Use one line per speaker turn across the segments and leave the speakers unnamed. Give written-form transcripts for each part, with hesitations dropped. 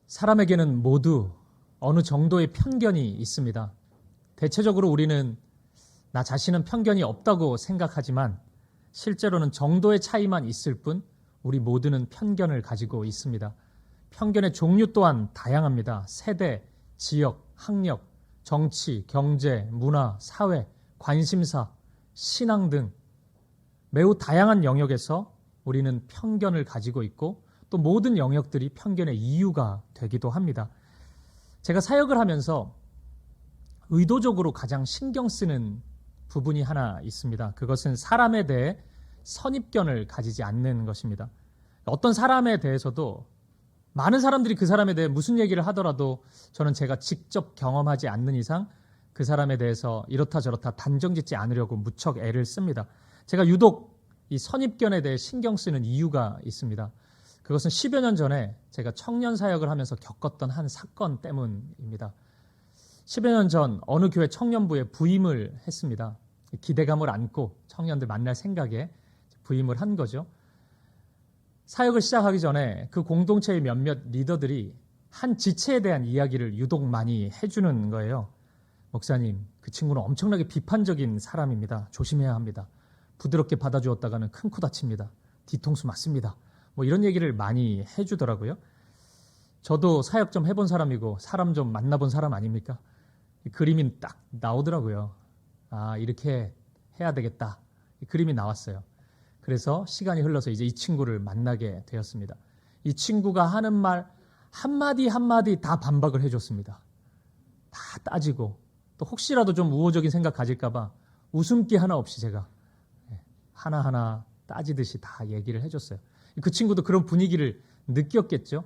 사람에게는 모두 어느 정도의 편견이 있습니다. 대체적으로 우리는 나 자신은 편견이 없다고 생각하지만 실제로는 정도의 차이만 있을 뿐 우리 모두는 편견을 가지고 있습니다. 편견의 종류 또한 다양합니다. 세대, 지역, 학력, 정치, 경제, 문화, 사회, 관심사, 신앙 등 매우 다양한 영역에서 우리는 편견을 가지고 있고 또 모든 영역들이 편견의 이유가 되기도 합니다. 제가 사역을 하면서 의도적으로 가장 신경 쓰는 부분이 하나 있습니다. 그것은 사람에 대해 선입견을 가지지 않는 것입니다. 어떤 사람에 대해서도 많은 사람들이 그 사람에 대해 무슨 얘기를 하더라도 저는 제가 직접 경험하지 않는 이상 그 사람에 대해서 이렇다 저렇다 단정짓지 않으려고 무척 애를 씁니다. 제가 유독 이 선입견에 대해 신경 쓰는 이유가 있습니다. 그것은 10여 년 전에 제가 청년 사역을 하면서 겪었던 한 사건 때문입니다. 10여 년 전 어느 교회 청년부에 부임을 했습니다. 기대감을 안고 청년들 만날 생각에 부임을 한 거죠. 사역을 시작하기 전에 그 공동체의 몇몇 리더들이 한 지체에 대한 이야기를 유독 많이 해주는 거예요. 목사님, 그 친구는 엄청나게 비판적인 사람입니다. 조심해야 합니다. 부드럽게 받아주었다가는 큰 코 다칩니다. 뒤통수 맞습니다. 뭐 이런 얘기를 많이 해주더라고요. 저도 사역 좀 해본 사람이고 사람 좀 만나본 사람 아닙니까? 그림이 딱 나오더라고요. 아, 이렇게 해야 되겠다. 그림이 나왔어요. 그래서 시간이 흘러서 이제 이 친구를 만나게 되었습니다. 이 친구가 하는 말 한마디 한마디 다 반박을 해줬습니다. 다 따지고 또 혹시라도 좀 우호적인 생각 가질까 봐 웃음기 하나 없이 제가 하나하나 따지듯이 다 얘기를 해줬어요. 그 친구도 그런 분위기를 느꼈겠죠.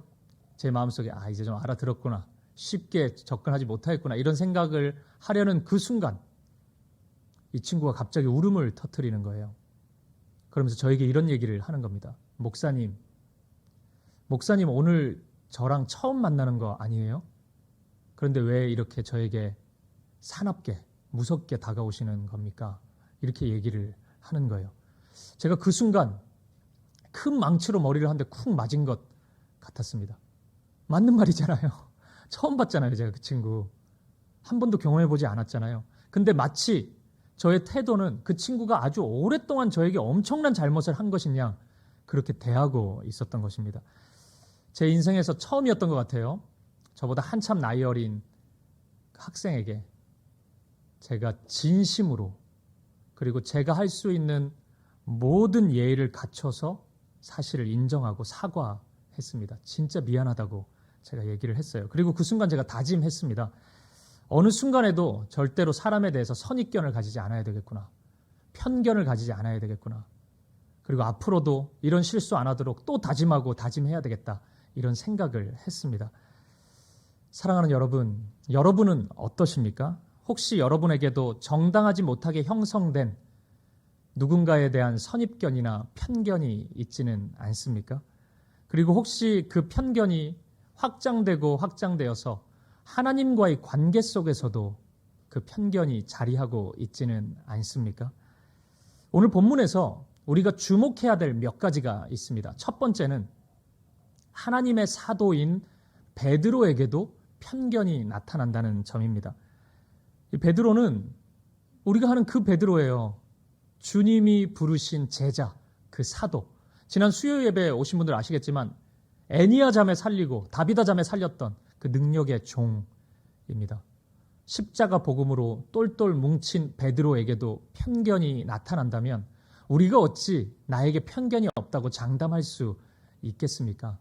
제 마음속에 이제 좀 알아들었구나. 쉽게 접근하지 못하겠구나. 이런 생각을 하려는 그 순간 이 친구가 갑자기 울음을 터뜨리는 거예요. 그러면서 저에게 이런 얘기를 하는 겁니다. 목사님 오늘 저랑 처음 만나는 거 아니에요? 그런데 왜 이렇게 저에게 사납게 무섭게 다가오시는 겁니까? 이렇게 얘기를 하는 거예요. 제가 그 순간 큰 망치로 머리를 한 대 쿵 맞은 것 같았습니다. 맞는 말이잖아요. 처음 봤잖아요. 제가 그 친구. 한 번도 경험해보지 않았잖아요. 근데 마치 저의 태도는 그 친구가 아주 오랫동안 저에게 엄청난 잘못을 한 것이냐 그렇게 대하고 있었던 것입니다. 제 인생에서 처음이었던 것 같아요. 저보다 한참 나이 어린 학생에게 제가 진심으로 그리고 제가 할 수 있는 모든 예의를 갖춰서 사실을 인정하고 사과했습니다. 진짜 미안하다고 제가 얘기를 했어요. 그리고 그 순간 제가 다짐했습니다. 어느 순간에도 절대로 사람에 대해서 선입견을 가지지 않아야 되겠구나. 편견을 가지지 않아야 되겠구나. 그리고 앞으로도 이런 실수 안 하도록 또 다짐하고 다짐해야 되겠다. 이런 생각을 했습니다. 사랑하는 여러분, 여러분은 어떠십니까? 혹시 여러분에게도 정당하지 못하게 형성된 누군가에 대한 선입견이나 편견이 있지는 않습니까? 그리고 혹시 그 편견이 확장되고 확장되어서 하나님과의 관계 속에서도 그 편견이 자리하고 있지는 않습니까? 오늘 본문에서 우리가 주목해야 될 몇 가지가 있습니다. 첫 번째는 하나님의 사도인 베드로에게도 편견이 나타난다는 점입니다. 이 베드로는 우리가 하는 그 베드로예요. 주님이 부르신 제자, 그 사도. 지난 수요 예배에 오신 분들 아시겠지만 애니야 자매 살리고 다비다 자매 살렸던 그 능력의 종입니다. 십자가 복음으로 똘똘 뭉친 베드로에게도 편견이 나타난다면 우리가 어찌 나에게 편견이 없다고 장담할 수 있겠습니까?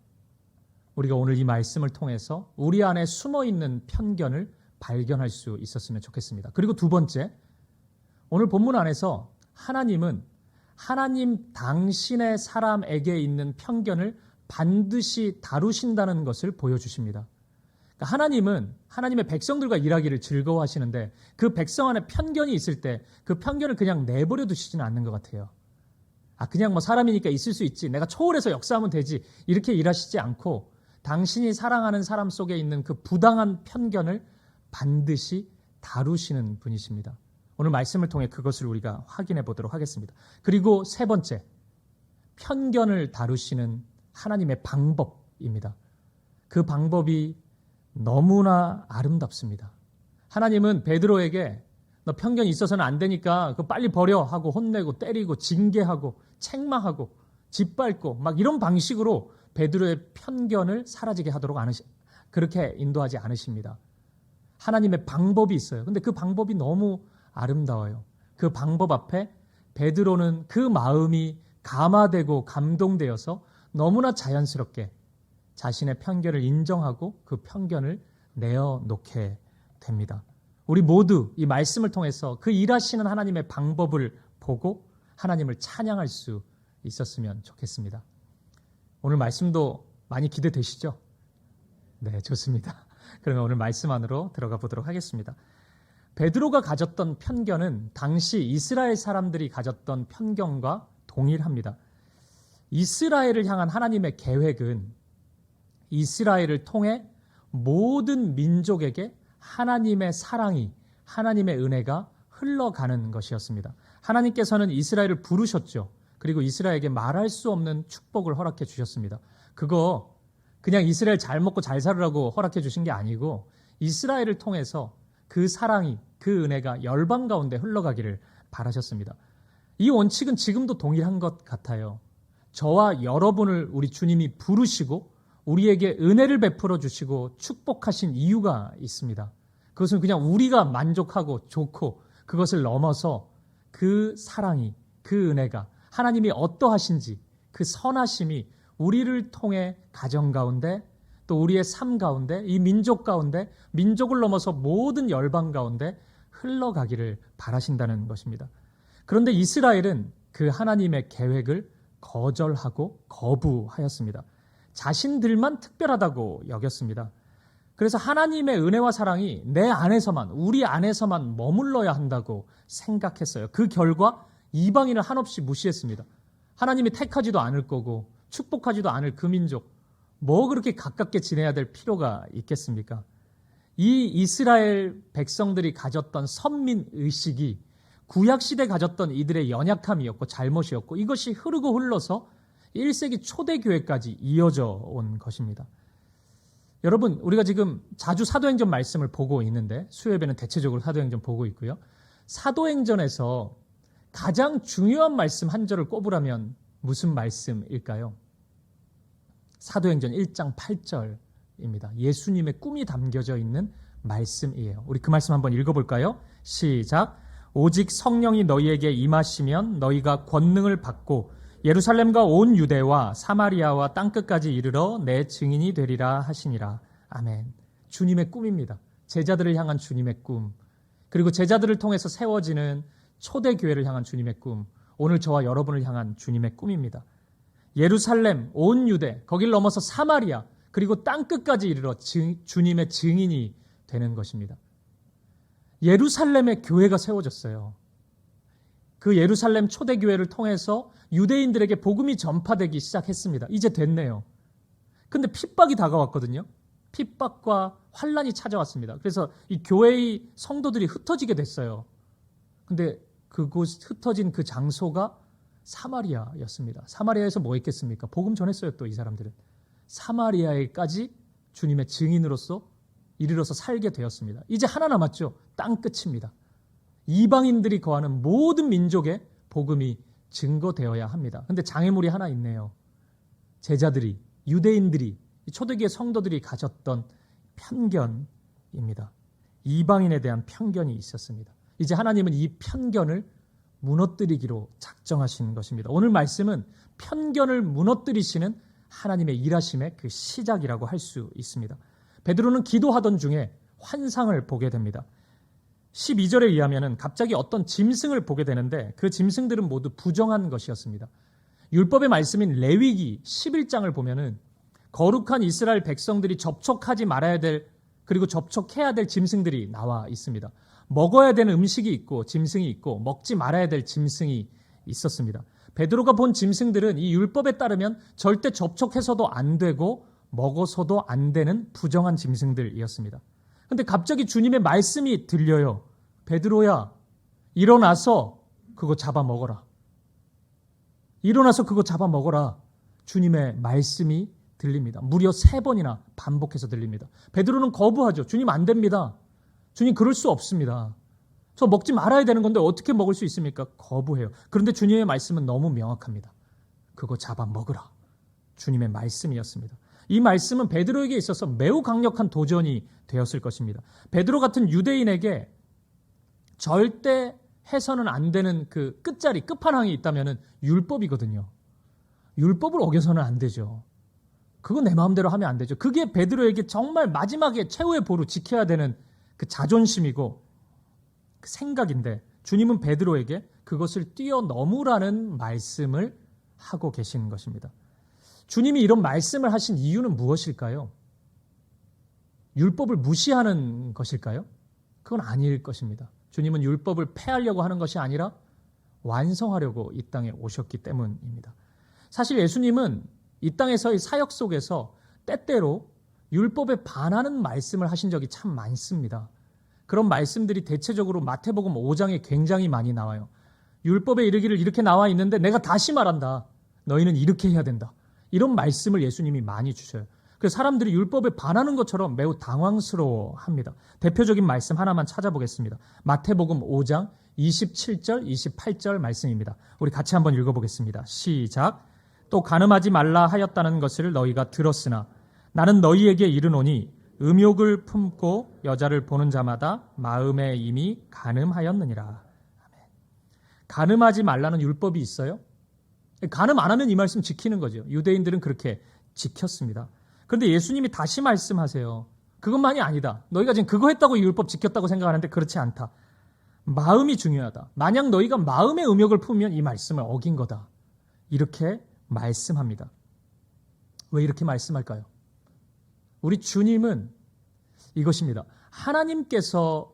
우리가 오늘 이 말씀을 통해서 우리 안에 숨어있는 편견을 발견할 수 있었으면 좋겠습니다. 그리고 두 번째, 오늘 본문 안에서 하나님은 하나님 당신의 사람에게 있는 편견을 반드시 다루신다는 것을 보여주십니다. 그러니까 하나님은 하나님의 백성들과 일하기를 즐거워하시는데 그 백성 안에 편견이 있을 때 그 편견을 그냥 내버려 두시지는 않는 것 같아요. 그냥 뭐 사람이니까 있을 수 있지. 내가 초월해서 역사하면 되지. 이렇게 일하시지 않고 당신이 사랑하는 사람 속에 있는 그 부당한 편견을 반드시 다루시는 분이십니다. 오늘 말씀을 통해 그것을 우리가 확인해 보도록 하겠습니다. 그리고 세 번째, 편견을 다루시는 하나님의 방법입니다. 그 방법이 너무나 아름답습니다. 하나님은 베드로에게 너 편견이 있어서는 안 되니까 그거 빨리 버려 하고 혼내고 때리고 징계하고 책망하고 짓밟고 막 이런 방식으로 베드로의 편견을 사라지게 하도록 그렇게 인도하지 않으십니다. 하나님의 방법이 있어요. 근데 그 방법이 너무 아름다워요. 그 방법 앞에 베드로는 그 마음이 감화되고 감동되어서 너무나 자연스럽게 자신의 편견을 인정하고 그 편견을 내어놓게 됩니다. 우리 모두 이 말씀을 통해서 그 일하시는 하나님의 방법을 보고 하나님을 찬양할 수 있었으면 좋겠습니다. 오늘 말씀도 많이 기대되시죠? 네, 좋습니다. 그러면 오늘 말씀 안으로 들어가 보도록 하겠습니다. 베드로가 가졌던 편견은 당시 이스라엘 사람들이 가졌던 편견과 동일합니다. 이스라엘을 향한 하나님의 계획은 이스라엘을 통해 모든 민족에게 하나님의 사랑이, 하나님의 은혜가 흘러가는 것이었습니다. 하나님께서는 이스라엘을 부르셨죠. 그리고 이스라엘에게 말할 수 없는 축복을 허락해 주셨습니다. 그거 그냥 이스라엘 잘 먹고 잘 살으라고 허락해 주신 게 아니고 이스라엘을 통해서 그 사랑이, 그 은혜가 열방 가운데 흘러가기를 바라셨습니다. 이 원칙은 지금도 동일한 것 같아요. 저와 여러분을 우리 주님이 부르시고 우리에게 은혜를 베풀어 주시고 축복하신 이유가 있습니다. 그것은 그냥 우리가 만족하고 좋고 그것을 넘어서 그 사랑이, 그 은혜가 하나님이 어떠하신지 그 선하심이 우리를 통해 가정 가운데 또 우리의 삶 가운데 이 민족 가운데 민족을 넘어서 모든 열방 가운데 흘러가기를 바라신다는 것입니다. 그런데 이스라엘은 그 하나님의 계획을 거절하고 거부하였습니다. 자신들만 특별하다고 여겼습니다. 그래서 하나님의 은혜와 사랑이 내 안에서만, 우리 안에서만 머물러야 한다고 생각했어요. 그 결과 이방인을 한없이 무시했습니다. 하나님이 택하지도 않을 거고 축복하지도 않을 그 민족, 뭐 그렇게 가깝게 지내야 될 필요가 있겠습니까? 이 이스라엘 백성들이 가졌던 선민의식이 구약시대 가졌던 이들의 연약함이었고 잘못이었고 이것이 흐르고 흘러서 1세기 초대교회까지 이어져 온 것입니다. 여러분, 우리가 지금 자주 사도행전 말씀을 보고 있는데 수요예배는 대체적으로 사도행전 보고 있고요. 사도행전에서 가장 중요한 말씀 한 절을 꼽으라면 무슨 말씀일까요? 사도행전 1장 8절입니다. 예수님의 꿈이 담겨져 있는 말씀이에요. 우리 그 말씀 한번 읽어볼까요? 시작. 오직 성령이 너희에게 임하시면 너희가 권능을 받고 예루살렘과 온 유대와 사마리아와 땅끝까지 이르러 내 증인이 되리라 하시니라. 아멘. 주님의 꿈입니다. 제자들을 향한 주님의 꿈, 그리고 제자들을 통해서 세워지는 초대교회를 향한 주님의 꿈, 오늘 저와 여러분을 향한 주님의 꿈입니다. 예루살렘, 온 유대, 거길 넘어서 사마리아, 그리고 땅끝까지 이르러 주님의 증인이 되는 것입니다. 예루살렘의 교회가 세워졌어요. 그 예루살렘 초대교회를 통해서 유대인들에게 복음이 전파되기 시작했습니다. 이제 됐네요. 근데 핍박이 다가왔거든요. 핍박과 환란이 찾아왔습니다. 그래서 이 교회의 성도들이 흩어지게 됐어요. 근데 그곳 흩어진 그 장소가 사마리아였습니다. 사마리아에서 뭐 했겠습니까? 복음 전했어요. 또 이 사람들은 사마리아에까지 주님의 증인으로서 이르러서 살게 되었습니다. 이제 하나 남았죠. 땅 끝입니다. 이방인들이 거하는 모든 민족의 복음이 증거되어야 합니다. 근데 장애물이 하나 있네요. 제자들이, 유대인들이, 초대기의 성도들이 가졌던 편견입니다. 이방인에 대한 편견이 있었습니다. 이제 하나님은 이 편견을 무너뜨리기로 작정하신 것입니다. 오늘 말씀은 편견을 무너뜨리시는 하나님의 일하심의 그 시작이라고 할 수 있습니다. 베드로는 기도하던 중에 환상을 보게 됩니다. 12절에 의하면 갑자기 어떤 짐승을 보게 되는데 그 짐승들은 모두 부정한 것이었습니다. 율법의 말씀인 레위기 11장을 보면은 거룩한 이스라엘 백성들이 접촉하지 말아야 될 그리고 접촉해야 될 짐승들이 나와 있습니다. 먹어야 되는 음식이 있고 짐승이 있고 먹지 말아야 될 짐승이 있었습니다. 베드로가 본 짐승들은 이 율법에 따르면 절대 접촉해서도 안 되고 먹어서도 안 되는 부정한 짐승들이었습니다. 근데 갑자기 주님의 말씀이 들려요. 베드로야, 일어나서 그거 잡아먹어라. 일어나서 그거 잡아먹어라. 주님의 말씀이 들립니다. 무려 3번이나 반복해서 들립니다. 베드로는 거부하죠. 주님 안 됩니다. 주님 그럴 수 없습니다. 저 먹지 말아야 되는 건데 어떻게 먹을 수 있습니까? 거부해요. 그런데 주님의 말씀은 너무 명확합니다. 그거 잡아 먹으라. 주님의 말씀이었습니다. 이 말씀은 베드로에게 있어서 매우 강력한 도전이 되었을 것입니다. 베드로 같은 유대인에게 절대 해서는 안 되는 그 끝자리, 끝판왕이 있다면 율법이거든요. 율법을 어겨서는 안 되죠. 그건 내 마음대로 하면 안 되죠. 그게 베드로에게 정말 마지막에 최후의 보루 지켜야 되는 그 자존심이고 그 생각인데 주님은 베드로에게 그것을 뛰어넘으라는 말씀을 하고 계시는 것입니다. 주님이 이런 말씀을 하신 이유는 무엇일까요? 율법을 무시하는 것일까요? 그건 아닐 것입니다. 주님은 율법을 폐하려고 하는 것이 아니라 완성하려고 이 땅에 오셨기 때문입니다. 사실 예수님은 이 땅에서의 사역 속에서 때때로 율법에 반하는 말씀을 하신 적이 참 많습니다. 그런 말씀들이 대체적으로 마태복음 5장에 굉장히 많이 나와요. 율법에 이르기를 이렇게 나와 있는데 내가 다시 말한다. 너희는 이렇게 해야 된다. 이런 말씀을 예수님이 많이 주셔요. 그래서 사람들이 율법에 반하는 것처럼 매우 당황스러워합니다. 대표적인 말씀 하나만 찾아보겠습니다. 마태복음 5장 27절, 28절 말씀입니다. 우리 같이 한번 읽어보겠습니다. 시작. 또 간음하지 말라 하였다는 것을 너희가 들었으나 나는 너희에게 이르노니 음욕을 품고 여자를 보는 자마다 마음에 이미 간음하였느니라. 아멘. 간음하지 말라는 율법이 있어요? 간음 안 하면 이 말씀 지키는 거죠. 유대인들은 그렇게 지켰습니다. 그런데 예수님이 다시 말씀하세요. 그것만이 아니다. 너희가 지금 그거 했다고 이 율법 지켰다고 생각하는데 그렇지 않다. 마음이 중요하다. 만약 너희가 마음의 음욕을 품으면 이 말씀을 어긴 거다. 이렇게 말씀합니다. 왜 이렇게 말씀할까요? 우리 주님은 이것입니다. 하나님께서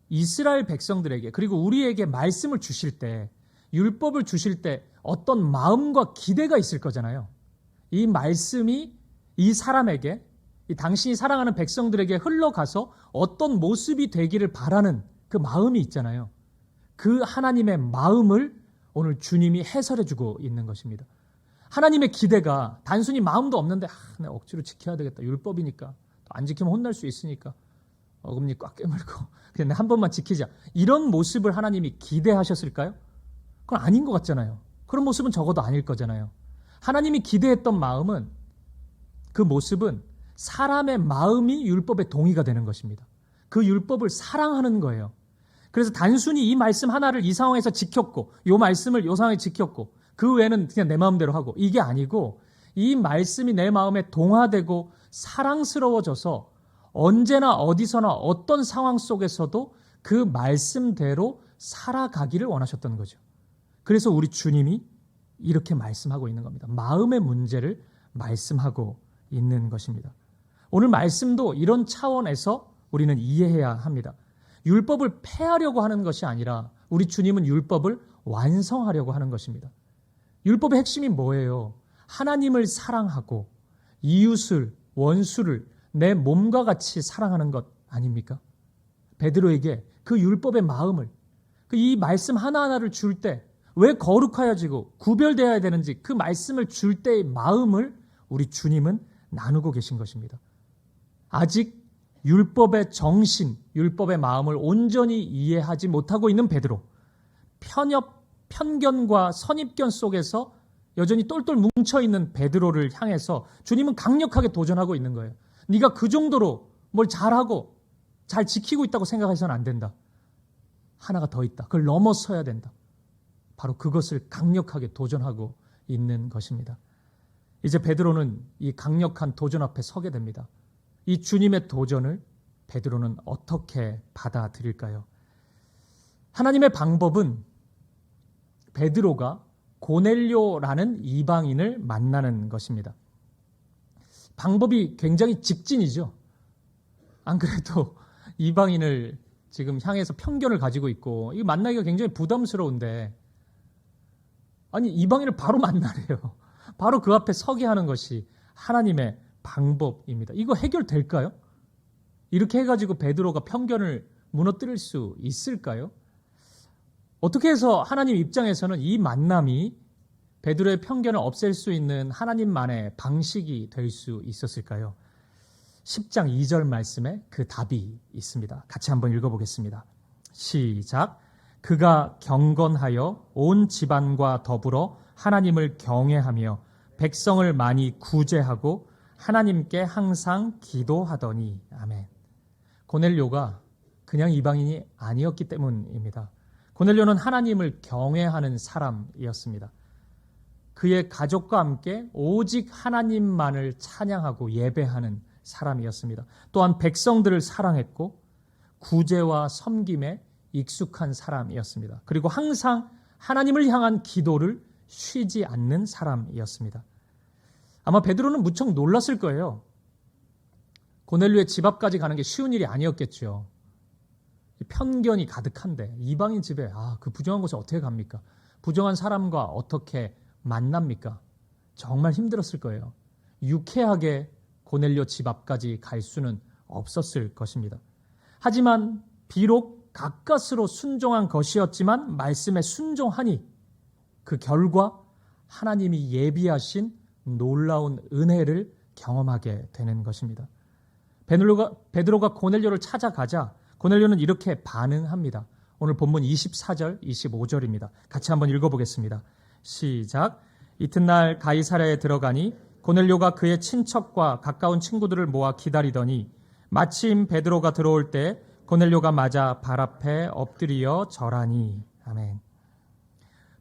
이스라엘 백성들에게 그리고 우리에게 말씀을 주실 때 율법을 주실 때 어떤 마음과 기대가 있을 거잖아요. 이 말씀이 이 사람에게 이 당신이 사랑하는 백성들에게 흘러가서 어떤 모습이 되기를 바라는 그 마음이 있잖아요. 그 하나님의 마음을 오늘 주님이 해설해주고 있는 것입니다. 하나님의 기대가 단순히 마음도 없는데 내가 억지로 지켜야 되겠다. 율법이니까. 안 지키면 혼날 수 있으니까. 어금니 꽉 깨물고 그냥 한 번만 지키자. 이런 모습을 하나님이 기대하셨을까요? 그건 아닌 것 같잖아요. 그런 모습은 적어도 아닐 거잖아요. 하나님이 기대했던 마음은 그 모습은 사람의 마음이 율법에 동의가 되는 것입니다. 그 율법을 사랑하는 거예요. 그래서 단순히 이 말씀 하나를 이 상황에서 지켰고 이 말씀을 이 상황에 지켰고 그 외에는 그냥 내 마음대로 하고 이게 아니고 이 말씀이 내 마음에 동화되고 사랑스러워져서 언제나 어디서나 어떤 상황 속에서도 그 말씀대로 살아가기를 원하셨던 거죠. 그래서 우리 주님이 이렇게 말씀하고 있는 겁니다. 마음의 문제를 말씀하고 있는 것입니다. 오늘 말씀도 이런 차원에서 우리는 이해해야 합니다. 율법을 폐하려고 하는 것이 아니라 우리 주님은 율법을 완성하려고 하는 것입니다. 율법의 핵심이 뭐예요? 하나님을 사랑하고 이웃을, 원수를 내 몸과 같이 사랑하는 것 아닙니까? 베드로에게 그 율법의 마음을, 이 말씀 하나하나를 줄 때 왜 거룩하여지고 구별되어야 되는지 그 말씀을 줄 때의 마음을 우리 주님은 나누고 계신 것입니다. 아직 율법의 정신, 율법의 마음을 온전히 이해하지 못하고 있는 베드로, 편견과 선입견 속에서 여전히 똘똘 뭉쳐있는 베드로를 향해서 주님은 강력하게 도전하고 있는 거예요. 네가 그 정도로 뭘 잘하고 잘 지키고 있다고 생각해서는 안 된다. 하나가 더 있다. 그걸 넘어서야 된다. 바로 그것을 강력하게 도전하고 있는 것입니다. 이제 베드로는 이 강력한 도전 앞에 서게 됩니다. 이 주님의 도전을 베드로는 어떻게 받아들일까요? 하나님의 방법은 베드로가 고넬료라는 이방인을 만나는 것입니다. 방법이 굉장히 직진이죠. 안 그래도 이방인을 지금 향해서 편견을 가지고 있고 이 만나기가 굉장히 부담스러운데 아니 이방인을 바로 만나래요. 바로 그 앞에 서게 하는 것이 하나님의 방법입니다. 이거 해결될까요? 이렇게 해가지고 베드로가 편견을 무너뜨릴 수 있을까요? 어떻게 해서 하나님 입장에서는 이 만남이 베드로의 편견을 없앨 수 있는 하나님만의 방식이 될 수 있었을까요? 10장 2절 말씀에 그 답이 있습니다. 같이 한번 읽어보겠습니다. 시작. 그가 경건하여 온 집안과 더불어 하나님을 경외하며 백성을 많이 구제하고 하나님께 항상 기도하더니. 아멘. 고넬료가 그냥 이방인이 아니었기 때문입니다. 고넬료는 하나님을 경외하는 사람이었습니다. 그의 가족과 함께 오직 하나님만을 찬양하고 예배하는 사람이었습니다. 또한 백성들을 사랑했고 구제와 섬김에 익숙한 사람이었습니다. 그리고 항상 하나님을 향한 기도를 쉬지 않는 사람이었습니다. 아마 베드로는 무척 놀랐을 거예요. 고넬료의 집 앞까지 가는 게 쉬운 일이 아니었겠죠. 편견이 가득한데 이방인 집에 그 부정한 곳에 어떻게 갑니까? 부정한 사람과 어떻게 만납니까? 정말 힘들었을 거예요. 유쾌하게 고넬료 집 앞까지 갈 수는 없었을 것입니다. 하지만 비록 가까스로 순종한 것이었지만 말씀에 순종하니 그 결과 하나님이 예비하신 놀라운 은혜를 경험하게 되는 것입니다. 베드로가 고넬료를 찾아가자 고넬료는 이렇게 반응합니다. 오늘 본문 24절, 25절입니다. 같이 한번 읽어보겠습니다. 시작. 이튿날 가이사랴에 들어가니 고넬료가 그의 친척과 가까운 친구들을 모아 기다리더니 마침 베드로가 들어올 때 고넬료가 맞아 발 앞에 엎드려 절하니. 아멘.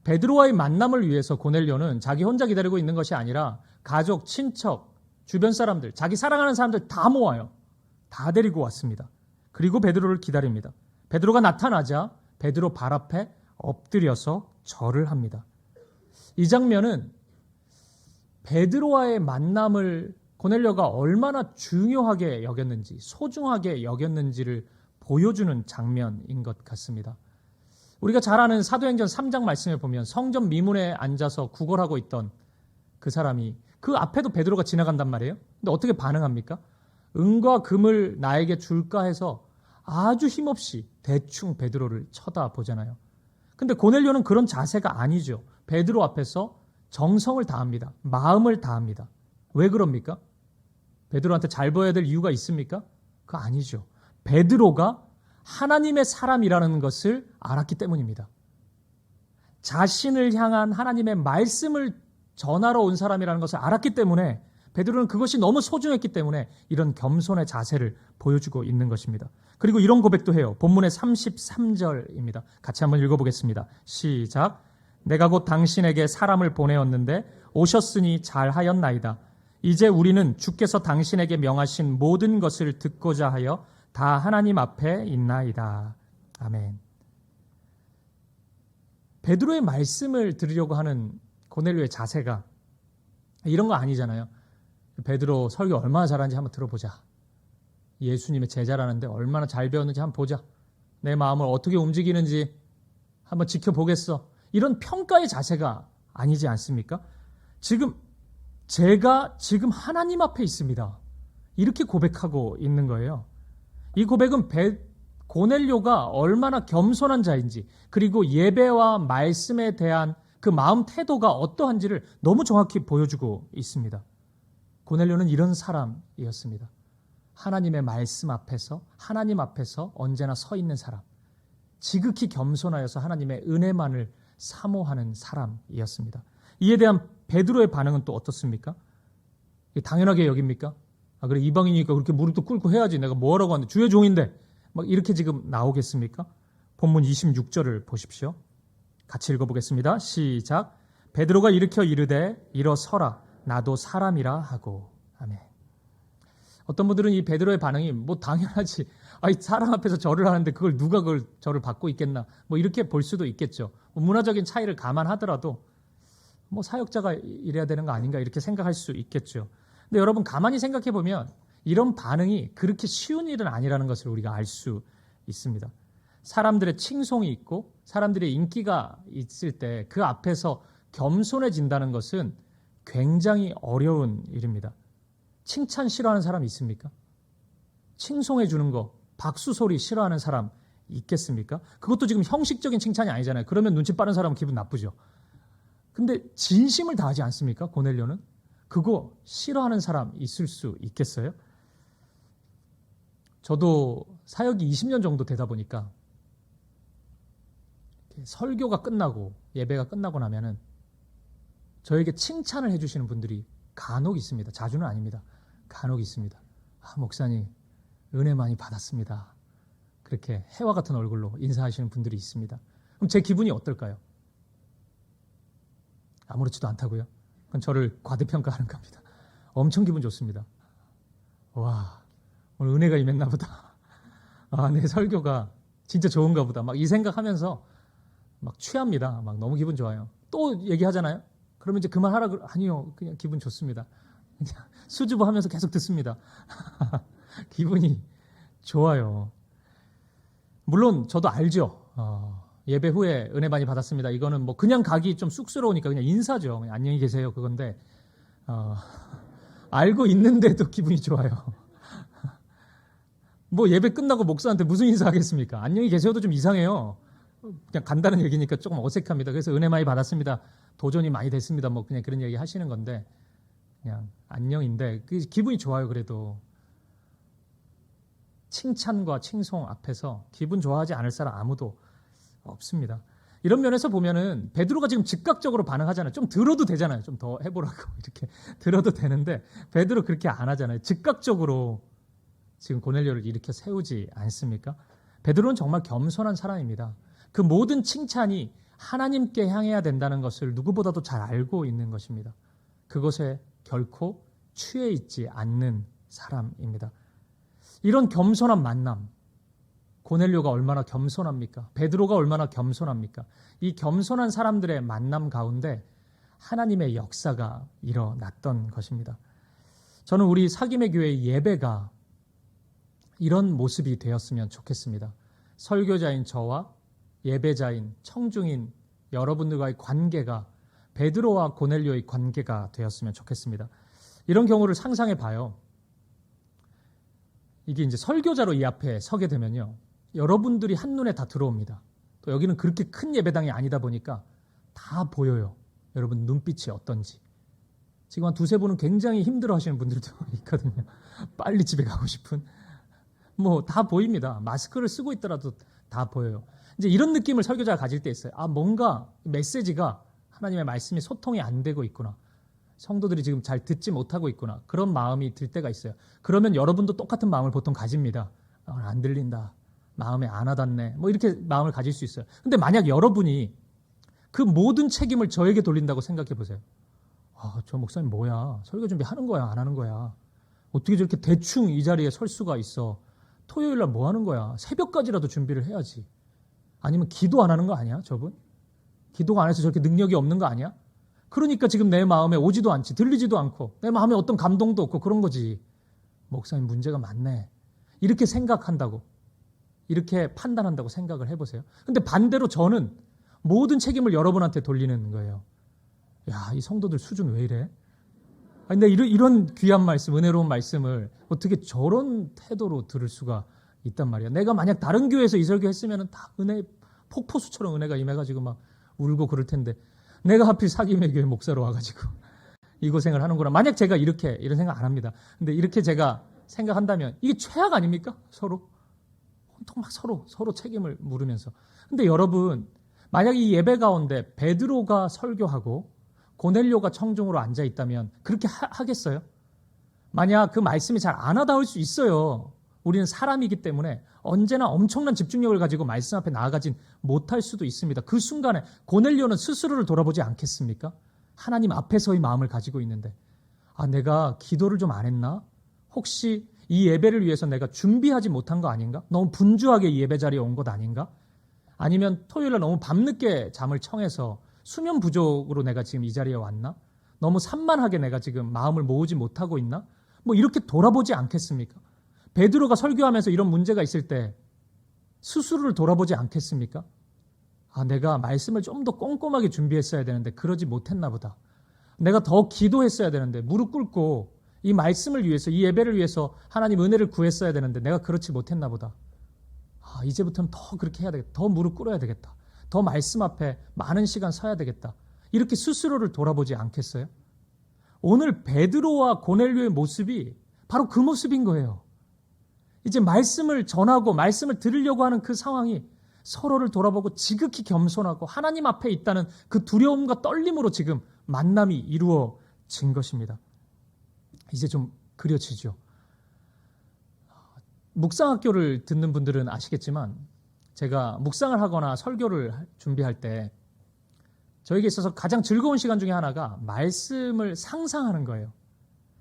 베드로와의 만남을 위해서 고넬료는 자기 혼자 기다리고 있는 것이 아니라 가족, 친척, 주변 사람들, 자기 사랑하는 사람들 다 모아요. 다 데리고 왔습니다. 그리고 베드로를 기다립니다. 베드로가 나타나자 베드로 발 앞에 엎드려서 절을 합니다. 이 장면은 베드로와의 만남을 고넬료가 얼마나 중요하게 여겼는지, 소중하게 여겼는지를 보여주는 장면인 것 같습니다. 우리가 잘 아는 사도행전 3장 말씀에 보면 성전 미문에 앉아서 구걸하고 있던 그 사람이 그 앞에도 베드로가 지나간단 말이에요. 근데 어떻게 반응합니까? 은과 금을 나에게 줄까 해서 아주 힘없이 대충 베드로를 쳐다보잖아요. 근데 고넬료는 그런 자세가 아니죠. 베드로 앞에서 정성을 다합니다. 마음을 다합니다. 왜 그럽니까? 베드로한테 잘 보여야 될 이유가 있습니까? 그거 아니죠. 베드로가 하나님의 사람이라는 것을 알았기 때문입니다. 자신을 향한 하나님의 말씀을 전하러 온 사람이라는 것을 알았기 때문에 베드로는 그것이 너무 소중했기 때문에 이런 겸손의 자세를 보여주고 있는 것입니다. 그리고 이런 고백도 해요. 본문의 33절입니다. 같이 한번 읽어보겠습니다. 시작. 내가 곧 당신에게 사람을 보내었는데 오셨으니 잘하였나이다. 이제 우리는 주께서 당신에게 명하신 모든 것을 듣고자 하여 다 하나님 앞에 있나이다. 아멘. 베드로의 말씀을 들으려고 하는 고넬료의 자세가 이런 거 아니잖아요. 베드로 설교 얼마나 잘하는지 한번 들어보자. 예수님의 제자라는데 얼마나 잘 배웠는지 한번 보자. 내 마음을 어떻게 움직이는지 한번 지켜보겠어. 이런 평가의 자세가 아니지 않습니까? 제가 지금 하나님 앞에 있습니다. 이렇게 고백하고 있는 거예요. 이 고백은 고넬료가 얼마나 겸손한 자인지, 그리고 예배와 말씀에 대한 그 마음 태도가 어떠한지를 너무 정확히 보여주고 있습니다. 고넬료는 이런 사람이었습니다. 하나님의 말씀 앞에서, 하나님 앞에서 언제나 서 있는 사람, 지극히 겸손하여서 하나님의 은혜만을 사모하는 사람이었습니다. 이에 대한 베드로의 반응은 또 어떻습니까? 당연하게 여깁니까? 그래, 이방인이니까 그렇게 무릎도 꿇고 해야지. 내가 뭐라고 하는데 주의 종인데 막 이렇게 지금 나오겠습니까? 본문 26절을 보십시오. 같이 읽어보겠습니다. 시작. 베드로가 일으켜 이르되 일어서라 나도 사람이라 하고. 아멘. 어떤 분들은 이 베드로의 반응이 당연하지. 사람 앞에서 절을 하는데 그걸 누가 절을 받고 있겠나. 이렇게 볼 수도 있겠죠. 문화적인 차이를 감안하더라도 사역자가 이래야 되는 거 아닌가 이렇게 생각할 수 있겠죠. 근데 여러분 가만히 생각해 보면 이런 반응이 그렇게 쉬운 일은 아니라는 것을 우리가 알 수 있습니다. 사람들의 칭송이 있고 사람들의 인기가 있을 때 그 앞에서 겸손해진다는 것은 굉장히 어려운 일입니다. 칭찬 싫어하는 사람 있습니까? 칭송해 주는 거, 박수 소리 싫어하는 사람 있겠습니까? 그것도 지금 형식적인 칭찬이 아니잖아요. 그러면 눈치 빠른 사람은 기분 나쁘죠. 근데 진심을 다하지 않습니까? 고넬료는? 그거 싫어하는 사람 있을 수 있겠어요? 저도 사역이 20년 정도 되다 보니까 설교가 끝나고 예배가 끝나고 나면은 저에게 칭찬을 해주시는 분들이 간혹 있습니다. 자주는 아닙니다. 간혹 있습니다. 목사님 은혜 많이 받았습니다. 그렇게 해와 같은 얼굴로 인사하시는 분들이 있습니다. 그럼 제 기분이 어떨까요? 아무렇지도 않다고요? 그건 저를 과대평가하는 겁니다. 엄청 기분 좋습니다. 와, 오늘 은혜가 임했나 보다. 내 설교가 진짜 좋은가 보다. 막 이 생각하면서 막 취합니다. 막 너무 기분 좋아요. 또 얘기하잖아요. 그러면 이제 그만하라. 아니요, 그냥 기분 좋습니다. 그냥 수줍어하면서 계속 듣습니다. 기분이 좋아요. 물론 저도 알죠. 예배 후에 은혜 많이 받았습니다. 이거는 뭐 그냥 가기 좀 쑥스러우니까 그냥 인사죠. 그냥 안녕히 계세요. 그건데 알고 있는데도 기분이 좋아요. 뭐 예배 끝나고 목사한테 무슨 인사하겠습니까? 안녕히 계세요도 좀 이상해요. 그냥 간다는 얘기니까 조금 어색합니다. 그래서 은혜 많이 받았습니다. 도전이 많이 됐습니다. 뭐 그냥 그런 얘기 하시는 건데 그냥 안녕인데 기분이 좋아요. 그래도 칭찬과 칭송 앞에서 기분 좋아하지 않을 사람 아무도 없습니다. 이런 면에서 보면은 베드로가 지금 즉각적으로 반응하잖아요. 좀 들어도 되잖아요. 좀 더 해보라고 이렇게 들어도 되는데 베드로 그렇게 안 하잖아요. 즉각적으로 지금 고넬료를 일으켜 세우지 않습니까? 베드로는 정말 겸손한 사람입니다. 그 모든 칭찬이 하나님께 향해야 된다는 것을 누구보다도 잘 알고 있는 것입니다. 그것에 결코 취해 있지 않는 사람입니다. 이런 겸손한 만남, 고넬료가 얼마나 겸손합니까? 베드로가 얼마나 겸손합니까? 이 겸손한 사람들의 만남 가운데 하나님의 역사가 일어났던 것입니다. 저는 우리 사김의 교회 예배가 이런 모습이 되었으면 좋겠습니다. 설교자인 저와 예배자인 청중인 여러분들과의 관계가 베드로와 고넬료의 관계가 되었으면 좋겠습니다. 이런 경우를 상상해 봐요. 이게 이제 설교자로 이 앞에 서게 되면요. 여러분들이 한눈에 다 들어옵니다. 또 여기는 그렇게 큰 예배당이 아니다 보니까 다 보여요. 여러분 눈빛이 어떤지. 지금 한 두세 분은 굉장히 힘들어 하시는 분들도 있거든요. 빨리 집에 가고 싶은. 뭐 다 보입니다. 마스크를 쓰고 있더라도 다 보여요. 이제 이런 느낌을 설교자가 가질 때 있어요. 뭔가 메시지가 하나님의 말씀이 소통이 안 되고 있구나. 성도들이 지금 잘 듣지 못하고 있구나. 그런 마음이 들 때가 있어요. 그러면 여러분도 똑같은 마음을 보통 가집니다. 안 들린다. 마음에 안 와닿네. 뭐 이렇게 마음을 가질 수 있어요. 근데 만약 여러분이 그 모든 책임을 저에게 돌린다고 생각해 보세요. 저 목사님 뭐야? 설교 준비하는 거야? 안 하는 거야? 어떻게 저렇게 대충 이 자리에 설 수가 있어? 토요일 날 뭐 하는 거야? 새벽까지라도 준비를 해야지. 아니면 기도 안 하는 거 아니야? 저분? 기도가 안 해서 저렇게 능력이 없는 거 아니야? 그러니까 지금 내 마음에 오지도 않지, 들리지도 않고 내 마음에 어떤 감동도 없고 그런 거지. 목사님 문제가 많네. 이렇게 생각한다고, 이렇게 판단한다고 생각을 해보세요. 근데 반대로 저는 모든 책임을 여러분한테 돌리는 거예요. 야, 이 성도들 수준 왜 이래? 근데 이런 귀한 말씀, 은혜로운 말씀을 어떻게 저런 태도로 들을 수가 있단 말이야. 내가 만약 다른 교회에서 이 설교했으면 다 은혜, 폭포수처럼 은혜가 임해가지고 막 울고 그럴 텐데 내가 하필 사김의 교회 목사로 와가지고 이 고생을 하는구나. 만약 제가 이런 생각 안 합니다. 근데 이렇게 제가 생각한다면 이게 최악 아닙니까? 서로 온통 막 서로 책임을 물으면서. 근데 여러분, 만약 이 예배 가운데 베드로가 설교하고 고넬료가 청중으로 앉아 있다면 그렇게 하겠어요? 만약 그 말씀이 잘 안 와닿을 수 있어요. 우리는 사람이기 때문에 언제나 엄청난 집중력을 가지고 말씀 앞에 나아가진 못할 수도 있습니다. 그 순간에 고넬료는 스스로를 돌아보지 않겠습니까? 하나님 앞에서의 마음을 가지고 있는데 내가 기도를 좀 안 했나? 혹시 이 예배를 위해서 내가 준비하지 못한 거 아닌가? 너무 분주하게 이 예배 자리에 온 것 아닌가? 아니면 토요일날 너무 밤늦게 잠을 청해서 수면 부족으로 내가 지금 이 자리에 왔나? 너무 산만하게 내가 지금 마음을 모으지 못하고 있나? 뭐 이렇게 돌아보지 않겠습니까? 베드로가 설교하면서 이런 문제가 있을 때 스스로를 돌아보지 않겠습니까? 내가 말씀을 좀 더 꼼꼼하게 준비했어야 되는데 그러지 못했나 보다. 내가 더 기도했어야 되는데 무릎 꿇고 이 말씀을 위해서, 이 예배를 위해서 하나님 은혜를 구했어야 되는데 내가 그렇지 못했나 보다. 이제부터는 더 그렇게 해야 되겠다. 더 무릎 꿇어야 되겠다. 더 말씀 앞에 많은 시간 서야 되겠다. 이렇게 스스로를 돌아보지 않겠어요? 오늘 베드로와 고넬료의 모습이 바로 그 모습인 거예요. 이제 말씀을 전하고 말씀을 들으려고 하는 그 상황이 서로를 돌아보고 지극히 겸손하고 하나님 앞에 있다는 그 두려움과 떨림으로 지금 만남이 이루어진 것입니다. 이제 좀 그려지죠. 묵상학교를 듣는 분들은 아시겠지만 제가 묵상을 하거나 설교를 준비할 때 저에게 있어서 가장 즐거운 시간 중에 하나가 말씀을 상상하는 거예요.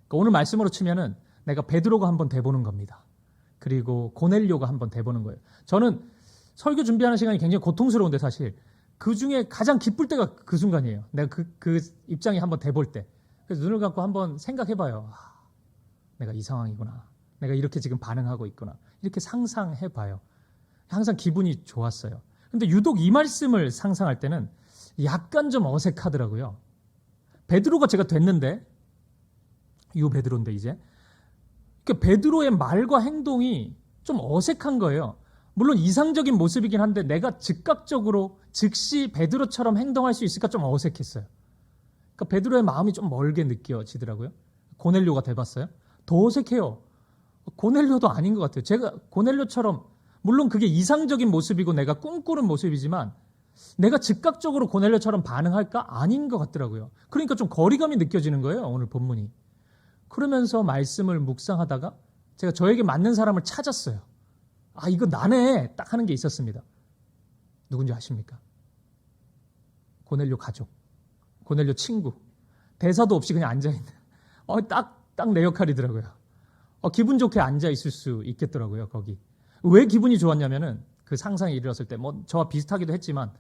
그러니까 오늘 말씀으로 치면은 내가 베드로가 한번 돼보는 겁니다. 그리고 고넬료가 한번 돼보는 거예요. 저는 설교 준비하는 시간이 굉장히 고통스러운데 사실 그 중에 가장 기쁠 때가 그 순간이에요. 내가 그 입장에 한번 돼볼 때. 그래서 눈을 감고 한번 생각해봐요. 내가 이 상황이구나. 내가 이렇게 지금 반응하고 있구나. 이렇게 상상해봐요. 항상 기분이 좋았어요. 근데 유독 이 말씀을 상상할 때는 약간 좀 어색하더라고요. 베드로가 제가 됐는데, 이 베드로인데 이제. 그러니까 베드로의 말과 행동이 좀 어색한 거예요. 물론 이상적인 모습이긴 한데 내가 즉각적으로 즉시 베드로처럼 행동할 수 있을까 좀 어색했어요. 그러니까 베드로의 마음이 좀 멀게 느껴지더라고요. 고넬료가 돼봤어요? 더 어색해요. 고넬료도 아닌 것 같아요. 제가 고넬료처럼 물론 그게 이상적인 모습이고 내가 꿈꾸는 모습이지만 내가 즉각적으로 고넬료처럼 반응할까? 아닌 것 같더라고요. 그러니까 좀 거리감이 느껴지는 거예요. 오늘 본문이. 그러면서 말씀을 묵상하다가 제가 저에게 맞는 사람을 찾았어요. 이거 나네 딱 하는 게 있었습니다. 누군지 아십니까? 고넬료 가족, 고넬료 친구. 대사도 없이 그냥 앉아있는 딱 내 역할이더라고요. 기분 좋게 앉아있을 수 있겠더라고요. 거기. 왜 기분이 좋았냐면은 그 상상이 이르렀을 때 저와 비슷하기도 했지만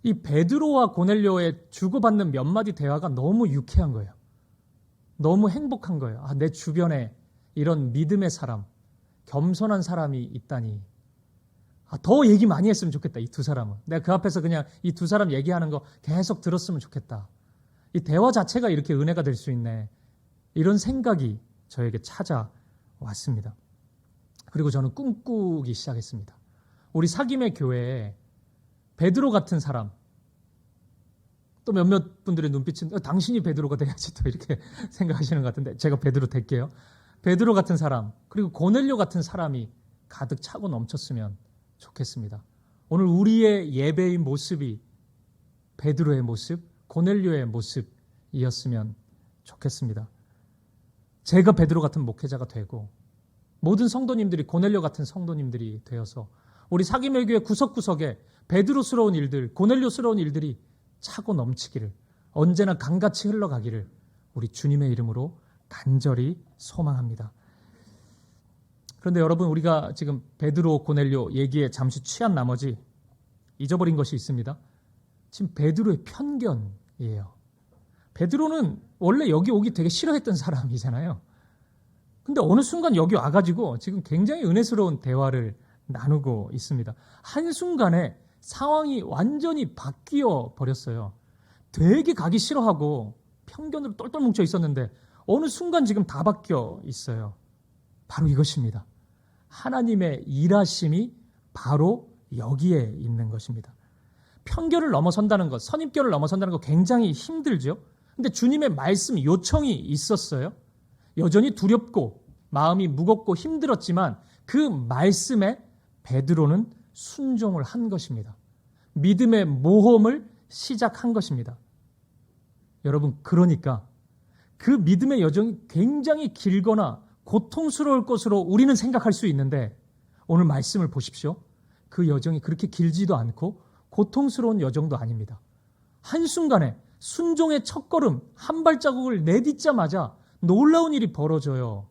이 베드로와 고넬료의 주고받는 몇 마디 대화가 너무 유쾌한 거예요. 너무 행복한 거예요. 내 주변에 이런 믿음의 사람, 겸손한 사람이 있다니. 더 얘기 많이 했으면 좋겠다. 이 두 사람은. 내가 그 앞에서 그냥 이 두 사람 얘기하는 거 계속 들었으면 좋겠다. 이 대화 자체가 이렇게 은혜가 될 수 있네. 이런 생각이 저에게 찾아왔습니다. 그리고 저는 꿈꾸기 시작했습니다. 우리 사김의 교회에 베드로 같은 사람, 또 몇몇 분들의 눈빛은 당신이 베드로가 돼야지 또 이렇게 생각하시는 것 같은데 제가 베드로 될게요. 베드로 같은 사람, 그리고 고넬료 같은 사람이 가득 차고 넘쳤으면 좋겠습니다. 오늘 우리의 예배의 모습이 베드로의 모습, 고넬료의 모습이었으면 좋겠습니다. 제가 베드로 같은 목회자가 되고 모든 성도님들이 고넬료 같은 성도님들이 되어서 우리 사김의 교회 구석구석에 베드로스러운 일들, 고넬료스러운 일들이 차고 넘치기를, 언제나 강같이 흘러가기를 우리 주님의 이름으로 간절히 소망합니다. 그런데 여러분, 우리가 지금 베드로, 고넬료 얘기에 잠시 취한 나머지 잊어버린 것이 있습니다. 지금 베드로의 편견이에요. 베드로는 원래 여기 오기 되게 싫어했던 사람이잖아요. 근데 어느 순간 여기 와가지고 지금 굉장히 은혜스러운 대화를 나누고 있습니다. 한순간에 상황이 완전히 바뀌어 버렸어요. 되게 가기 싫어하고 편견으로 똘똘 뭉쳐 있었는데 어느 순간 지금 다 바뀌어 있어요. 바로 이것입니다. 하나님의 일하심이 바로 여기에 있는 것입니다. 편견을 넘어선다는 것, 선입견을 넘어선다는 것 굉장히 힘들죠. 근데 주님의 말씀 요청이 있었어요. 여전히 두렵고 마음이 무겁고 힘들었지만 그 말씀에 베드로는 순종을 한 것입니다. 믿음의 모험을 시작한 것입니다. 여러분, 그러니까 그 믿음의 여정이 굉장히 길거나 고통스러울 것으로 우리는 생각할 수 있는데 오늘 말씀을 보십시오. 그 여정이 그렇게 길지도 않고 고통스러운 여정도 아닙니다. 한순간에 순종의 첫걸음 한 발자국을 내딛자마자 놀라운 일이 벌어져요.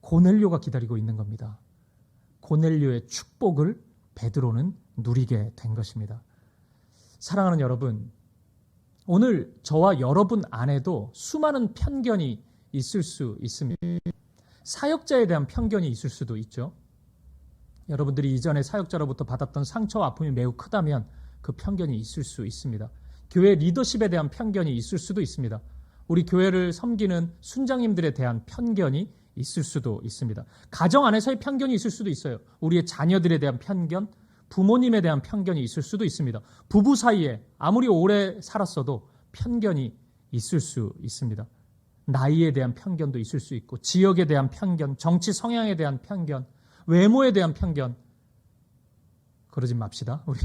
고넬료가 기다리고 있는 겁니다. 고넬료의 축복을 베드로는 누리게 된 것입니다. 사랑하는 여러분, 오늘 저와 여러분 안에도 수많은 편견이 있을 수 있습니다. 사역자에 대한 편견이 있을 수도 있죠. 여러분들이 이전에 사역자로부터 받았던 상처와 아픔이 매우 크다면 그 편견이 있을 수 있습니다. 교회 리더십에 대한 편견이 있을 수도 있습니다. 우리 교회를 섬기는 순장님들에 대한 편견이 있을 수도 있습니다. 가정 안에서의 편견이 있을 수도 있어요. 우리의 자녀들에 대한 편견, 부모님에 대한 편견이 있을 수도 있습니다. 부부 사이에 아무리 오래 살았어도 편견이 있을 수 있습니다. 나이에 대한 편견도 있을 수 있고, 지역에 대한 편견, 정치 성향에 대한 편견, 외모에 대한 편견. 그러지 맙시다. 우리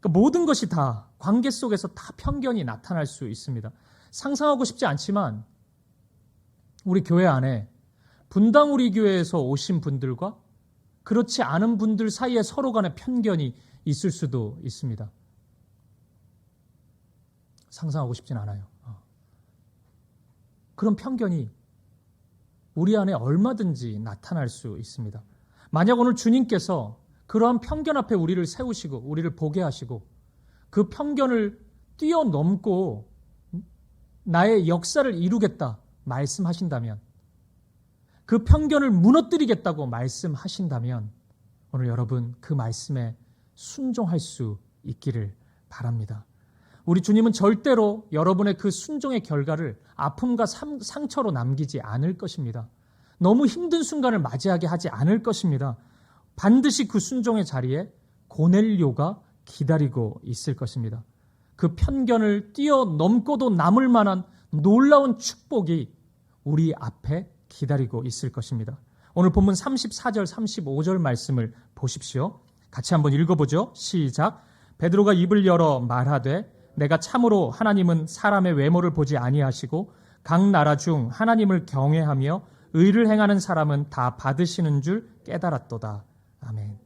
그러니까 모든 것이 다 관계 속에서 다 편견이 나타날 수 있습니다. 상상하고 싶지 않지만 우리 교회 안에 분당 우리 교회에서 오신 분들과 그렇지 않은 분들 사이에 서로 간에 편견이 있을 수도 있습니다. 상상하고 싶진 않아요. 그런 편견이 우리 안에 얼마든지 나타날 수 있습니다. 만약 오늘 주님께서 그러한 편견 앞에 우리를 세우시고 우리를 보게 하시고 그 편견을 뛰어넘고 나의 역사를 이루겠다 말씀하신다면, 그 편견을 무너뜨리겠다고 말씀하신다면 오늘 여러분 그 말씀에 순종할 수 있기를 바랍니다. 우리 주님은 절대로 여러분의 그 순종의 결과를 아픔과 상처로 남기지 않을 것입니다. 너무 힘든 순간을 맞이하게 하지 않을 것입니다. 반드시 그 순종의 자리에 고넬료가 기다리고 있을 것입니다. 그 편견을 뛰어넘고도 남을 만한 놀라운 축복이 우리 앞에 기다리고 있을 것입니다. 오늘 본문 34절, 35절 말씀을 보십시오. 같이 한번 읽어보죠. 시작. 베드로가 입을 열어 말하되 내가 참으로 하나님은 사람의 외모를 보지 아니하시고 각 나라 중 하나님을 경외하며 의를 행하는 사람은 다 받으시는 줄 깨달았도다. 아멘.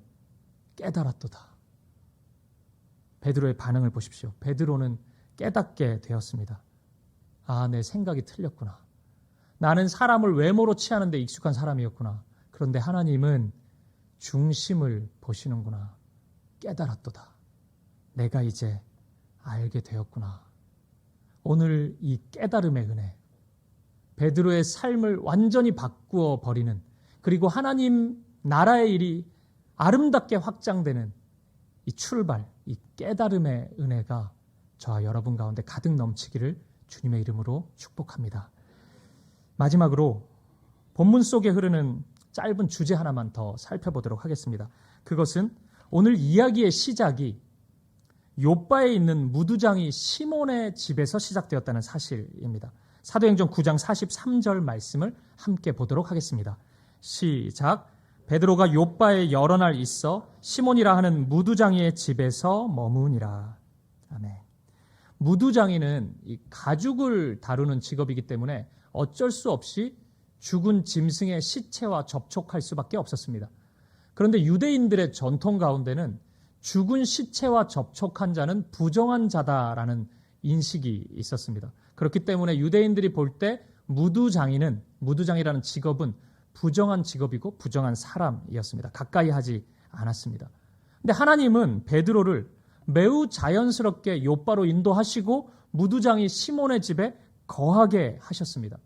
깨달았도다. 베드로의 반응을 보십시오. 베드로는 깨닫게 되었습니다. 아, 내 생각이 틀렸구나. 나는 사람을 외모로 취하는 데 익숙한 사람이었구나. 그런데 하나님은 중심을 보시는구나. 깨달았도다. 내가 이제 알게 되었구나. 오늘 이 깨달음의 은혜, 베드로의 삶을 완전히 바꾸어 버리는, 그리고 하나님 나라의 일이 아름답게 확장되는 이 출발, 이 깨달음의 은혜가 저와 여러분 가운데 가득 넘치기를 주님의 이름으로 축복합니다. 마지막으로 본문 속에 흐르는 짧은 주제 하나만 더 살펴보도록 하겠습니다. 그것은 오늘 이야기의 시작이 욥바에 있는 무두장이 시몬의 집에서 시작되었다는 사실입니다. 사도행전 9장 43절 말씀을 함께 보도록 하겠습니다. 시작. 베드로가 욥바에 여러 날 있어 시몬이라 하는 무두장이의 집에서 머무니라. 아멘. 무두장이는 이 가죽을 다루는 직업이기 때문에 어쩔 수 없이 죽은 짐승의 시체와 접촉할 수밖에 없었습니다. 그런데 유대인들의 전통 가운데는 죽은 시체와 접촉한 자는 부정한 자다라는 인식이 있었습니다. 그렇기 때문에 유대인들이 볼 때 무두장이라는 직업은 부정한 직업이고 부정한 사람이었습니다. 가까이 하지 않았습니다. 근데 하나님은 베드로를 매우 자연스럽게 욥바로 인도하시고 무두장이 시몬의 집에 거하게 하셨습니다.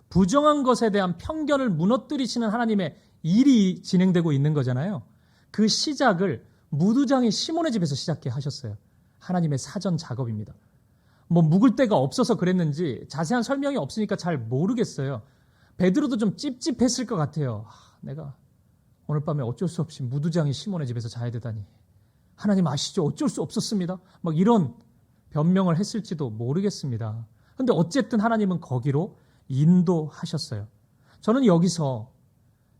부정한 것에 대한 편견을 무너뜨리시는 하나님의 일이 진행되고 있는 거잖아요. 그 시작을 무두장이 시몬의 집에서 시작해 하셨어요. 하나님의 사전 작업입니다. 묵을 데가 없어서 그랬는지 자세한 설명이 없으니까 잘 모르겠어요. 베드로도 좀 찝찝했을 것 같아요. 내가 오늘 밤에 어쩔 수 없이 무두장이 시몬의 집에서 자야 되다니. 하나님 아시죠? 어쩔 수 없었습니다. 이런 변명을 했을지도 모르겠습니다. 그런데 어쨌든 하나님은 거기로 인도하셨어요. 저는 여기서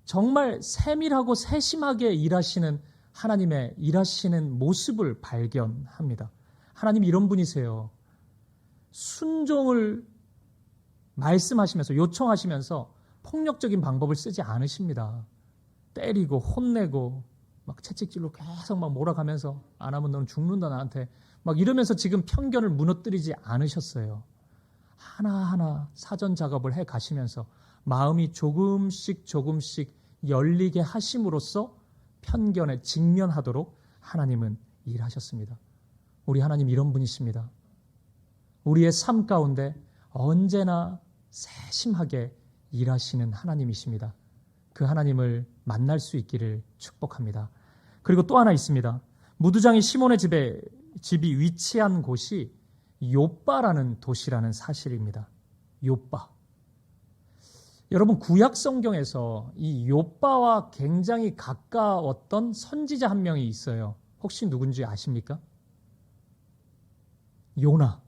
정말 세밀하고 세심하게 일하시는 하나님의 일하시는 모습을 발견합니다. 하나님 이런 분이세요. 순종을 말씀하시면서 요청하시면서 폭력적인 방법을 쓰지 않으십니다. 때리고 혼내고 채찍질로 계속 몰아가면서 안 하면 너는 죽는다 나한테 이러면서 지금 편견을 무너뜨리지 않으셨어요. 하나하나 사전 작업을 해 가시면서 마음이 조금씩 열리게 하심으로써 편견에 직면하도록 하나님은 일하셨습니다. 우리 하나님 이런 분이십니다. 우리의 삶 가운데 언제나 세심하게 일하시는 하나님이십니다. 그 하나님을 만날 수 있기를 축복합니다. 그리고 또 하나 있습니다. 무두장이 시몬의 집이 위치한 곳이 욥바라는 도시라는 사실입니다. 욥바. 여러분 구약 성경에서 이 욥바와 굉장히 가까웠던 선지자 한 명이 있어요. 혹시 누군지 아십니까? 요나.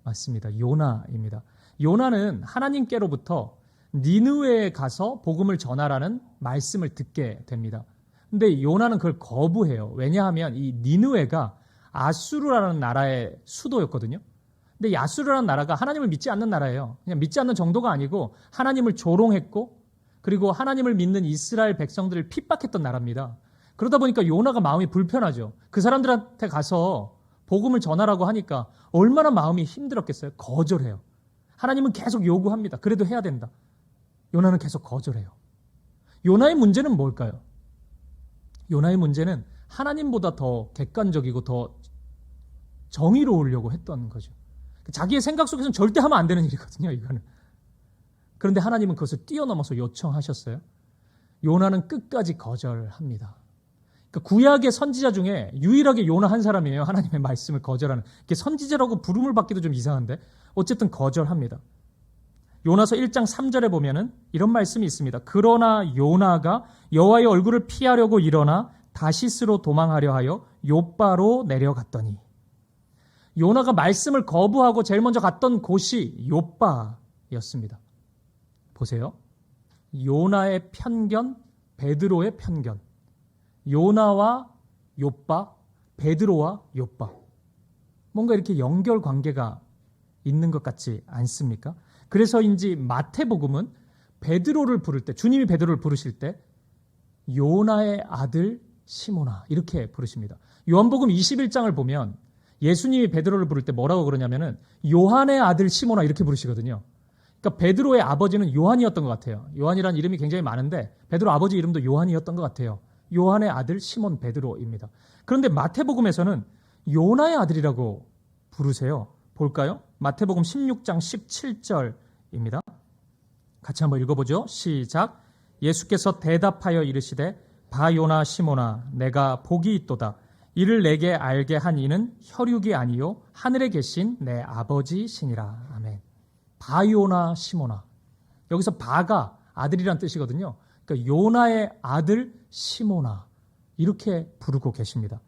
맞습니다. 요나입니다. 요나는 하나님께로부터 니느웨에 가서 복음을 전하라는 말씀을 듣게 됩니다. 근데 요나는 그걸 거부해요. 왜냐하면 이 니느웨가 아수르라는 나라의 수도였거든요. 근데 이 아수르라는 나라가 하나님을 믿지 않는 나라예요. 그냥 믿지 않는 정도가 아니고 하나님을 조롱했고 그리고 하나님을 믿는 이스라엘 백성들을 핍박했던 나라입니다. 그러다 보니까 요나가 마음이 불편하죠. 그 사람들한테 가서 복음을 전하라고 하니까 얼마나 마음이 힘들었겠어요. 거절해요. 하나님은 계속 요구합니다. 그래도 해야 된다. 요나는 계속 거절해요. 요나의 문제는 뭘까요? 요나의 문제는 하나님보다 더 객관적이고 더 정의로우려고 했던 거죠. 자기의 생각 속에서는 절대 하면 안 되는 일이거든요, 이거는. 그런데 하나님은 그것을 뛰어넘어서 요청하셨어요. 요나는 끝까지 거절합니다. 그러니까 구약의 선지자 중에 유일하게 요나 한 사람이에요. 하나님의 말씀을 거절하는. 선지자라고 부름을 받기도 좀 이상한데 어쨌든 거절합니다. 요나서 1장 3절에 보면은 이런 말씀이 있습니다. 그러나 요나가 여호와의 얼굴을 피하려고 일어나 다시스로 도망하려 하여 욥바로 내려갔더니 요나가 말씀을 거부하고 제일 먼저 갔던 곳이 욥바였습니다. 보세요. 요나의 편견, 베드로의 편견. 요나와 욥바, 베드로와 욥바. 뭔가 이렇게 연결 관계가 있는 것 같지 않습니까? 그래서인지 마태복음은 베드로를 부를 때, 주님이 베드로를 부르실 때 요나의 아들 시몬아 이렇게 부르십니다. 요한복음 21장을 보면 예수님이 베드로를 부를 때 뭐라고 그러냐면은 요한의 아들 시몬아 이렇게 부르시거든요. 그러니까 베드로의 아버지는 요한이었던 것 같아요. 요한이라는 이름이 굉장히 많은데 베드로 아버지 이름도 요한이었던 것 같아요. 요한의 아들 시몬 베드로입니다. 그런데 마태복음에서는 요나의 아들이라고 부르세요. 볼까요? 마태복음 16장 17절입니다. 같이 한번 읽어보죠. 시작. 예수께서 대답하여 이르시되 바요나 시몬아 내가 복이 있도다. 이를 내게 알게 한 이는 혈육이 아니요 하늘에 계신 내 아버지시니라. 아멘. 바요나 시몬아. 여기서 바가 아들이란 뜻이거든요. 그러니까 요나의 아들 시몬아 이렇게 부르고 계십니다.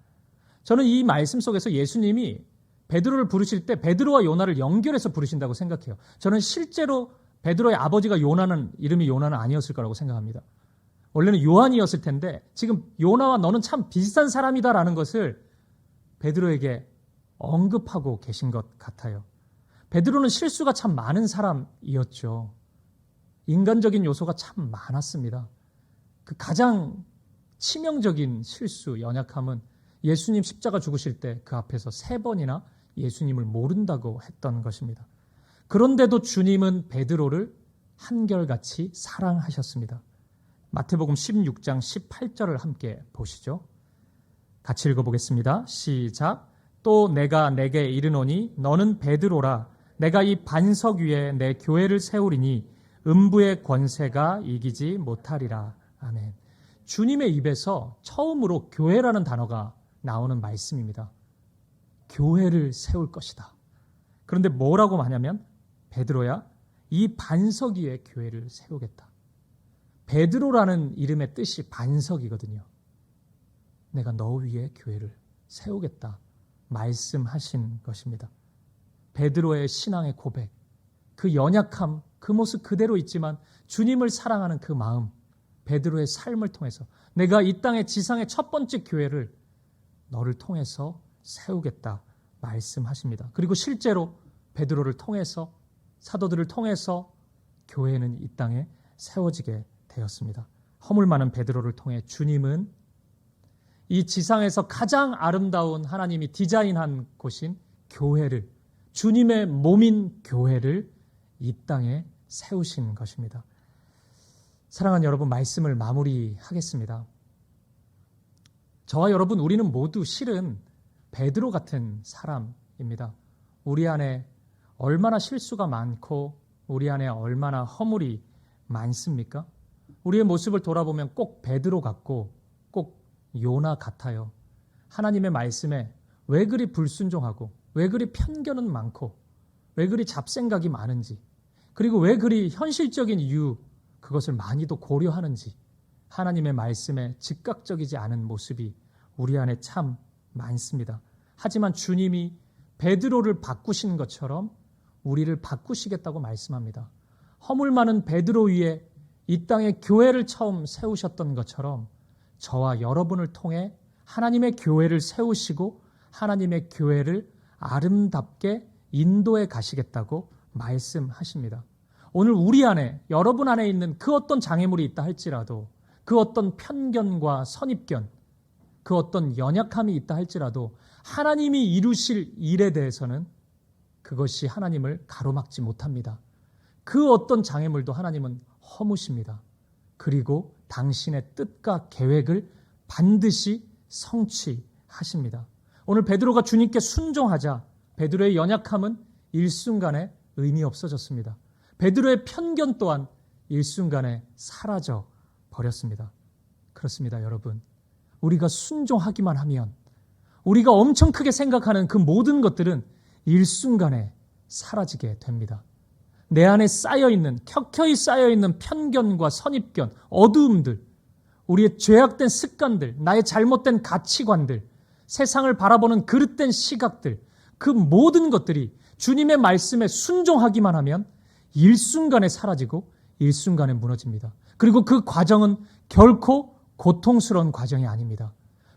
저는 이 말씀 속에서 예수님이 베드로를 부르실 때 베드로와 요나를 연결해서 부르신다고 생각해요. 저는 실제로 베드로의 아버지가 요나는 이름이 요나는 아니었을 거라고 생각합니다. 원래는 요한이었을 텐데 지금 요나와 너는 참 비슷한 사람이다라는 것을 베드로에게 언급하고 계신 것 같아요. 베드로는 실수가 참 많은 사람이었죠. 인간적인 요소가 참 많았습니다. 그 가장 치명적인 실수, 연약함은 예수님 십자가 죽으실 때 그 앞에서 3번이나 예수님을 모른다고 했던 것입니다. 그런데도 주님은 베드로를 한결같이 사랑하셨습니다. 마태복음 16장 18절을 함께 보시죠. 같이 읽어보겠습니다. 시작. 또 내가 내게 이르노니 너는 베드로라. 내가 이 반석 위에 내 교회를 세우리니 음부의 권세가 이기지 못하리라. 아멘. 주님의 입에서 처음으로 교회라는 단어가 나오는 말씀입니다. 교회를 세울 것이다. 그런데 뭐라고 하냐면 베드로야 이 반석 위에 교회를 세우겠다. 베드로라는 이름의 뜻이 반석이거든요. 내가 너 위에 교회를 세우겠다 말씀하신 것입니다. 베드로의 신앙의 고백, 그 연약함, 그 모습 그대로 있지만 주님을 사랑하는 그 마음, 베드로의 삶을 통해서 내가 이 땅의 지상의 첫 번째 교회를 너를 통해서 세우겠다 말씀하십니다. 그리고 실제로 베드로를 통해서 사도들을 통해서 교회는 이 땅에 세워지게 되었습니다. 허물 많은 베드로를 통해 주님은 이 지상에서 가장 아름다운 하나님이 디자인한 곳인 교회를, 주님의 몸인 교회를 이 땅에 세우신 것입니다. 사랑하는 여러분, 말씀을 마무리하겠습니다. 저와 여러분, 우리는 모두 실은 베드로 같은 사람입니다. 우리 안에 얼마나 실수가 많고 우리 안에 얼마나 허물이 많습니까? 우리의 모습을 돌아보면 꼭 베드로 같고 꼭 요나 같아요. 하나님의 말씀에 왜 그리 불순종하고 왜 그리 편견은 많고 왜 그리 잡생각이 많은지, 그리고 왜 그리 현실적인 이유 그것을 많이도 고려하는지 하나님의 말씀에 즉각적이지 않은 모습이 우리 안에 참 많습니다. 하지만 주님이 베드로를 바꾸신 것처럼 우리를 바꾸시겠다고 말씀합니다. 허물 많은 베드로 위에 이 땅에 교회를 처음 세우셨던 것처럼 저와 여러분을 통해 하나님의 교회를 세우시고 하나님의 교회를 아름답게 인도해 가시겠다고 말씀하십니다. 오늘 우리 안에, 여러분 안에 있는 그 어떤 장애물이 있다 할지라도, 그 어떤 편견과 선입견, 그 어떤 연약함이 있다 할지라도 하나님이 이루실 일에 대해서는 그것이 하나님을 가로막지 못합니다. 그 어떤 장애물도 하나님은 허무십니다. 그리고 당신의 뜻과 계획을 반드시 성취하십니다. 오늘 베드로가 주님께 순종하자 베드로의 연약함은 일순간에 의미 없어졌습니다. 베드로의 편견 또한 일순간에 사라져 버렸습니다. 그렇습니다, 여러분. 우리가 순종하기만 하면 우리가 엄청 크게 생각하는 그 모든 것들은 일순간에 사라지게 됩니다. 내 안에 쌓여있는, 켜켜이 쌓여있는 편견과 선입견, 어두움들, 우리의 죄악된 습관들, 나의 잘못된 가치관들, 세상을 바라보는 그릇된 시각들, 그 모든 것들이 주님의 말씀에 순종하기만 하면 일순간에 사라지고 일순간에 무너집니다. 그리고 그 과정은 결코 고통스러운 과정이 아닙니다.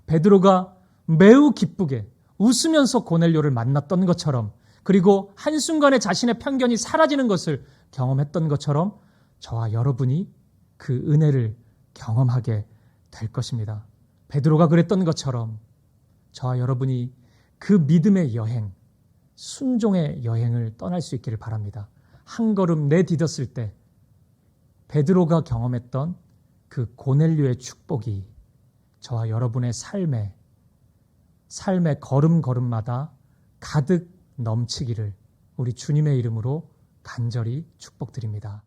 베드로가 매우 기쁘게 웃으면서 고넬료를 만났던 것처럼, 그리고 한순간에 자신의 편견이 사라지는 것을 경험했던 것처럼 저와 여러분이 그 은혜를 경험하게 될 것입니다. 베드로가 그랬던 것처럼 저와 여러분이 그 믿음의 여행, 순종의 여행을 떠날 수 있기를 바랍니다. 한 걸음 내디뎠을 때 베드로가 경험했던 그 고넬료의 축복이 저와 여러분의 삶의 걸음걸음마다 가득 넘치기를 우리 주님의 이름으로 간절히 축복드립니다.